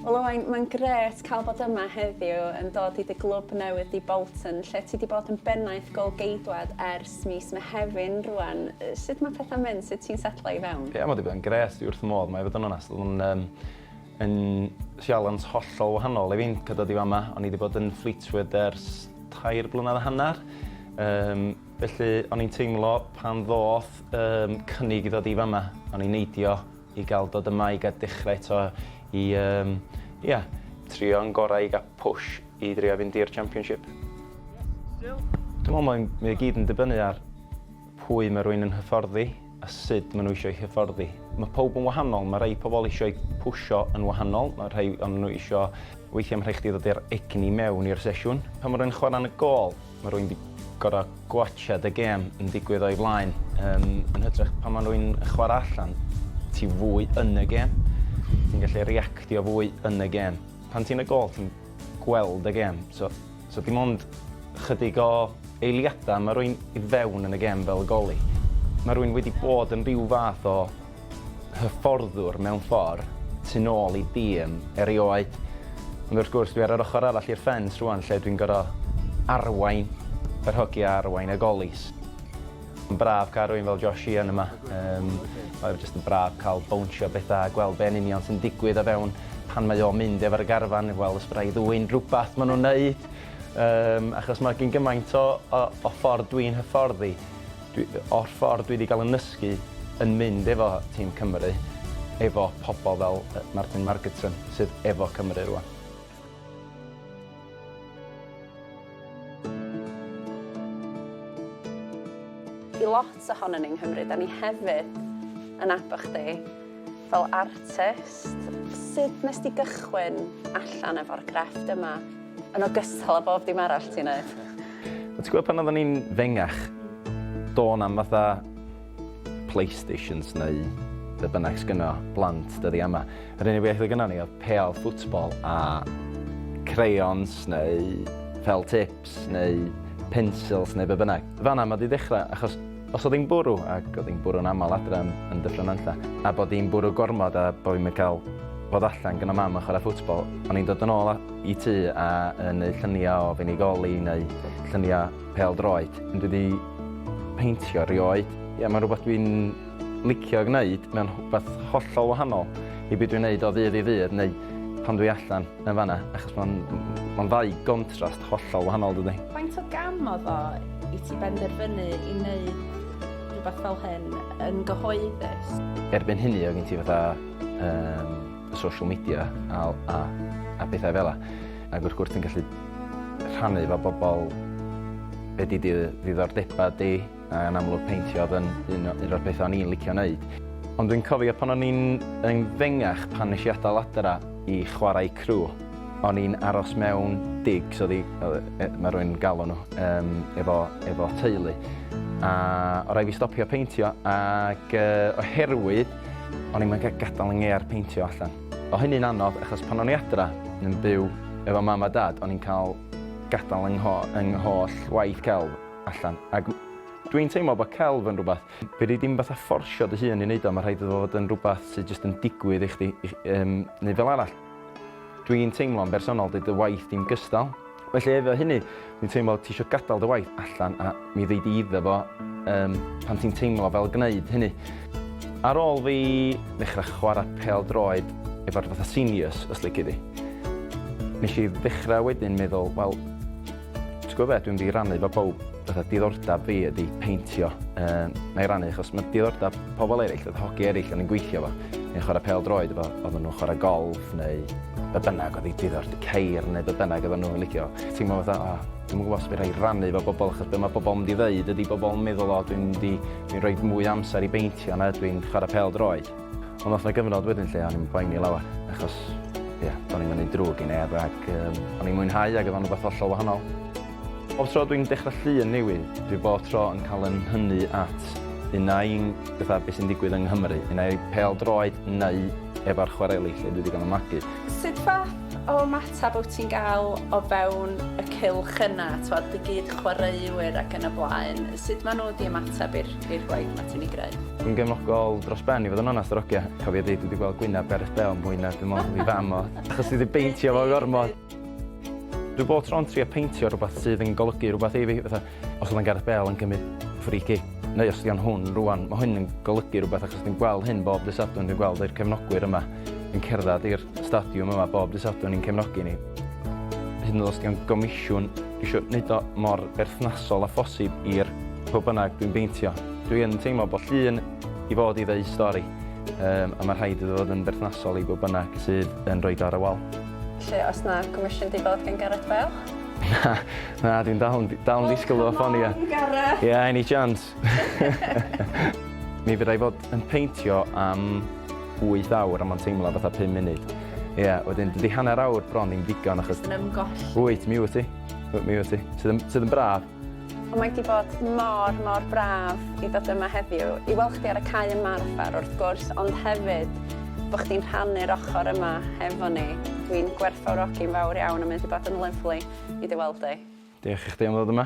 Wel Owain, mae'n gret cael bod yma heddiw yn dod i dy glwb newydd i Bolton, lle ti wedi bod yn bennaeth golgeidwad ers mis Mehefin rwan. Sut mae pethau'n mynd? Sut ti'n setlo i fewn? Ie, mae wedi bod yn gret wrth y modd, mae fod yn onest. Yn sialens hollol wahanol i fi'n cydod i fama. O'n i wedi bod yn Fleetwood ers 3 blynedd a hanner. Felly, o'n i'n teimlo pan ddoth cynnig i ddod i fama. O'n i'n neidio i gael dod yma i gael dechrau eto i trio'n gorau i gael push i drio fynd i'r Championship. Dwi'n meddwl mae gyd yn dibynnu ar pwy mae rhywun yn hyfforddi a sut maen nhw eisiau hyfforddi. Mae pob yn wahanol, mae rhai pobl eisiau pwysio yn wahanol, mae rhai o'n nhw eisiau weithiau mae rhaid chdi ddod i'r egni mewn i'r sesiwn. Pan mae rhywun chwarae yn y gol, mae rhywun wedi gorau gwachad y gêm yn digwydd o'i flaen. Yn hytrach pan mae rhywun yn chwarae allan, ti fwy yn y gêm. Ti'n gallu reactio fwy yn y gêm. Pan ti'n y gol, ti'n gweld y gêm. So dim ond chydig o eiliadau mae rhywun i fewn yn y gêm fel goli. Mae rhywun wedi bod yn rhyw fath o hyfforddwr mewn ffordd tu nôl i dîm erioed. Ond wrth gwrs, dwi ar yr ochr arall i'r ffens rwan lle dwi'n gorau arwain, yr hogia arwain y golis. Yn braf cael rhywun fel Josh Ian yma. Mae'n jyst yn braf cael bownsio bethau a gweld be'n union sy'n digwydd a fewn pan mae o'n mynd efo'r garfan, wel ysbrau ddwy'n rhywbeth maen nhw'n neud. Achos mae gen gymaint o ffordd dwi'n hyfforddi, o'r ffordd dwi wedi cael yn nysgu yn mynd efo tîm Cymru, efo pobl fel Martin Margetson sydd efo Cymru rwan. I lot ohonyn ni yng Nghymru, da ni hefyd yn abo chdi fel artist. Sut nes di gychwyn allan efo'r grefft yma yn ogystal â bob dim arall ti'n neud? Ti'n gwybod pan oedden ni'n fengach, dôn am fatha PlayStations neu be bynnag sgynno blant dyddi yma. Yr unig beth oedd gynno ni oedd pêl ffwtbol a crayons neu fel tips neu pencils neu be bynnag. Fan'na mae wedi dechrau achos os oedd hi'n bwrw, ac oedd hi'n bwrw'n aml adre yn Dyffryn Nantlla, a bod hi'n bwrw gormod a bod hi'n cael bod allan gyda mam yn chwarae ffwtbol, o'n i'n dod yn ôl i tŷ a neud lluniau o funigoli neu lluniau pêl-droed. Dwi wedi peintio rioed. Ie, mae'n rhywbeth dwi'n licio gwneud mewn rhywbeth hollol wahanol i beth dwi'n gwneud o ddydd i ddydd neu pan dwi allan yn fan'na, achos mae'n ddau gontrast hollol wahanol dydy. Faint o gam oedd o i ti benderfynu i wneud rhywbeth fel hyn yn gyhoeddus? Erbyn hynny o gen ti fatha social media a bethau fel yna. Ac wrth gwrs ti'n gallu rhannu efo bobl be di ddiddordeba di a yn amlwg peintio oedd yn un o'r bethau o'n i'n licio wneud. Ond dwi'n cofio pan o'n i'n fengach pan nes i adael adra i chwarae crw. O'n i'n aros mewn digs, mae rhywun galw nhw, efo teulu. A o rai fi stopio peintio ac oherwydd o'n i'n cael gadael yng ngeir peintio allan. O hynny'n anodd achos pan o'n i adra yn byw efo mam a dad, o'n i'n cael gadael yng holl waith celf allan. Ac dwi'n teimlo bod celf yn rhywbeth. Fe di dim fatha fforsio dy hun i wneud o, mae rhaid iddo fod yn rhywbeth sydd jyst yn digwydd i chdi. Neu fel arall, dwi'n teimlo yn bersonol dy waith dim gystal. Felly efo hynny, dwi'n teimlo ti eisiau gadael dy waith allan a mi ddeud i iddo fo pan ti'n teimlo fel gwneud hynny. Ar ôl fi ddechrau chwarae pêl-droed efo'r fatha seniors, os lici di, nes i ddechrau wedyn meddwl, wel, ti'n gwybod beth, dwi'n di rannu efo bawb, fatha diddordeb fi ydi peintio na'i rannu, achos mae diddordeb pobl eraill, oedd hogi eraill o'n i'n gweithio fo, neu chwarae pêl-droed efo, oedden nhw'n chwarae golf neu be bynnag oedd ei diddordeb ceir neu be bynnag oedden nhw'n licio. Ti'n meddwl fatha, dwi'n gwybod os fi rhaid rannu efo bobl, achos be mae bobl yn mynd i ddeud ydy bobl yn meddwl o dwi'n rhoi mwy amser i beintio na dwi'n chwarae pêl-droed. Ond oedd yna gyfnod wedyn lle o'n i'n boeni lawr, achos do'n i'n mynd drwg i neb ac o'n i'n mwynhau ac oedd o'n rhywbeth hollol wahanol. Bob tro dwi'n dechrau llun newydd, dwi bob tro yn cael yn hynny at unai beth sy'n digwydd yng Nghymru, unai pêl-droed neu efo'r chwareli lle dwi wedi cael yn magu. Sut fath o matab wyt ti'n gael o fewn y cylch yna, y gyd chwaraewyr ac yn y blaen. Sut maen nhw wedi ymateb i'r gwaith mae ti'n ei greu? Dwi'n gefnogol dros ben i fod yn onest yr ogia. Cofio dweud wedi gweld gwyneb Gareth Bale yn mwy na dwi'n meddwl fi fam o. Achos wedi peintio fo gormod. Dwi'n bod tro'n trio peintio rhywbeth sydd yn golygu rhywbeth i fi. Os oedd yn Gareth Bale yn cymryd free kick, neu os ydy hwn rwan, mae hwn yn golygu rhywbeth achos dwi'n gweld hyn bob dydd Sadwrn, dwi'n gweld i'r cefnogwyr yma yn cerdded i'r stadiwm yma bob dydd Sadwrn i'n cefnogi ni. Hyd yn oed os di'n gomisiwn, dwi eisiau gwneud o mor berthnasol a phosib i'r pob bynnag dwi'n beintio. Dwi'n teimlo bod llun i fod i ddeu stori, a mae rhaid iddo fod yn berthnasol i bob bynnag sydd yn rhoi ar y wal. Felly, os na gomisiwn di bod gan Gareth Bale? Na, dwi'n dal yn disgwyl o ffonia. Come on, Gareth! Yeah, any chance. Mi fyddai fod yn peintio am 8 awr a mae'n teimlo fatha 5 munud. Ie, wedyn, dydy hanner awr bron i'n ddigon achos... Yn ymgoll. 8, mi wyt ti. Sydd yn braf. Ond mae wedi bod mor braf i ddod yma heddiw, i weld chdi ar y cae ymarfer wrth gwrs, ond hefyd bod chdi'n rhannu'r ochr yma hefo ni. Dwi'n gwerthfawrogi'n fawr iawn a mae wedi bod yn lyflu i dy weld di. Diolch i chdi am ddod yma.